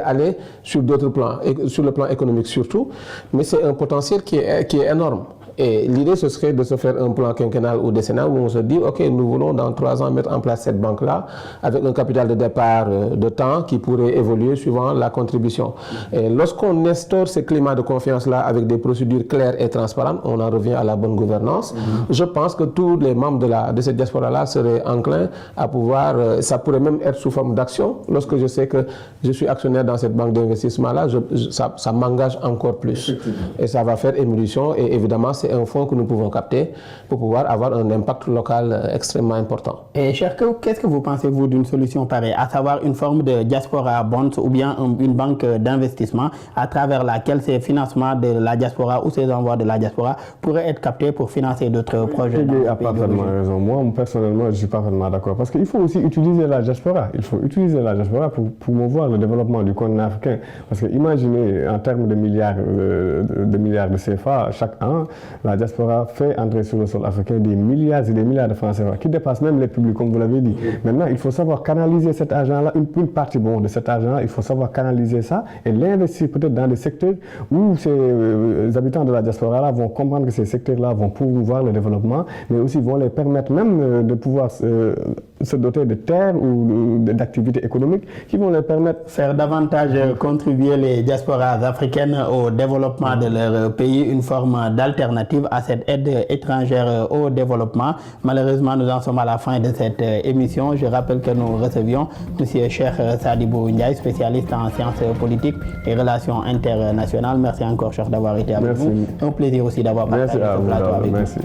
aller sur d'autres plans, sur le plan économique surtout, mais c'est un potentiel qui est énorme. Et l'idée, ce serait de se faire un plan quinquennal ou décennal où on se dit, OK, nous voulons dans 3 ans mettre en place cette banque-là avec un capital de départ de temps qui pourrait évoluer suivant la contribution. Et lorsqu'on instaure ce climat de confiance-là avec des procédures claires et transparentes, on en revient à la bonne gouvernance. Je pense que tous les membres de cette diaspora-là seraient enclins à pouvoir, ça pourrait même être sous forme d'action. Lorsque je sais que je suis actionnaire dans cette banque d'investissement-là, ça m'engage encore plus. Et ça va faire émulsion et évidemment, c'est un fonds que nous pouvons capter pour pouvoir avoir un impact local extrêmement important. Et cher, qu'est-ce que vous pensez, vous, d'une solution pareille, à savoir une forme de diaspora bonds ou bien une banque d'investissement à travers laquelle ces financements de la diaspora ou ces envois de la diaspora pourraient être captés pour financer d'autres projets? Il a parfaitement raison. Moi, personnellement, je suis parfaitement d'accord. Parce qu'il faut aussi utiliser la diaspora. Il faut utiliser la diaspora pour promouvoir le développement du continent africain. Parce que imaginez, en termes de milliards de CFA chaque an, la diaspora fait entrer sur le sol africain des milliards et des milliards de francs CFA qui dépassent même les publics, comme vous l'avez dit. Maintenant, il faut savoir canaliser cet argent-là, une partie de cet argent-là, il faut savoir canaliser ça et l'investir peut-être dans des secteurs où ces habitants de la diaspora-là vont comprendre que ces secteurs-là vont promouvoir le développement, mais aussi vont les permettre même de pouvoir se doter de terres ou d'activités économiques qui vont leur permettre de faire davantage contribuer les diasporas africaines au développement de leur pays, une forme d'alternative à cette aide étrangère au développement. Malheureusement, nous en sommes à la fin de cette émission. Je rappelle que nous recevions M. Cheikh Sadibou Ndiaye, spécialiste en sciences politiques et relations internationales. Merci encore, Cheikh, d'avoir été avec nous. Un plaisir aussi d'avoir partagé ce plateau avec vous.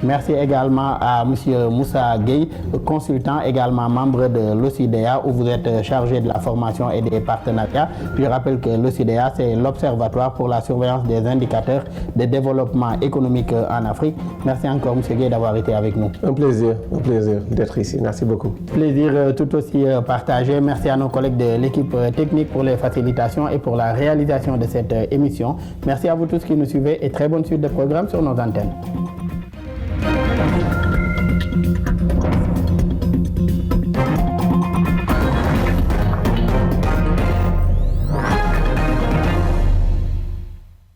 Merci également à M. Moussa Gueye, consultant, également membre de l'OCDEA, où vous êtes chargé de la formation et des partenariats. Je rappelle que l'OCDEA, c'est l'Observatoire pour la surveillance des indicateurs de développement économique en Afrique. Merci encore, M. Gueye, d'avoir été avec nous. Un plaisir d'être ici. Merci beaucoup. Plaisir tout aussi partagé. Merci à nos collègues de l'équipe technique pour les facilitations et pour la réalisation de cette émission. Merci à vous tous qui nous suivez et très bonne suite de programmes sur nos antennes.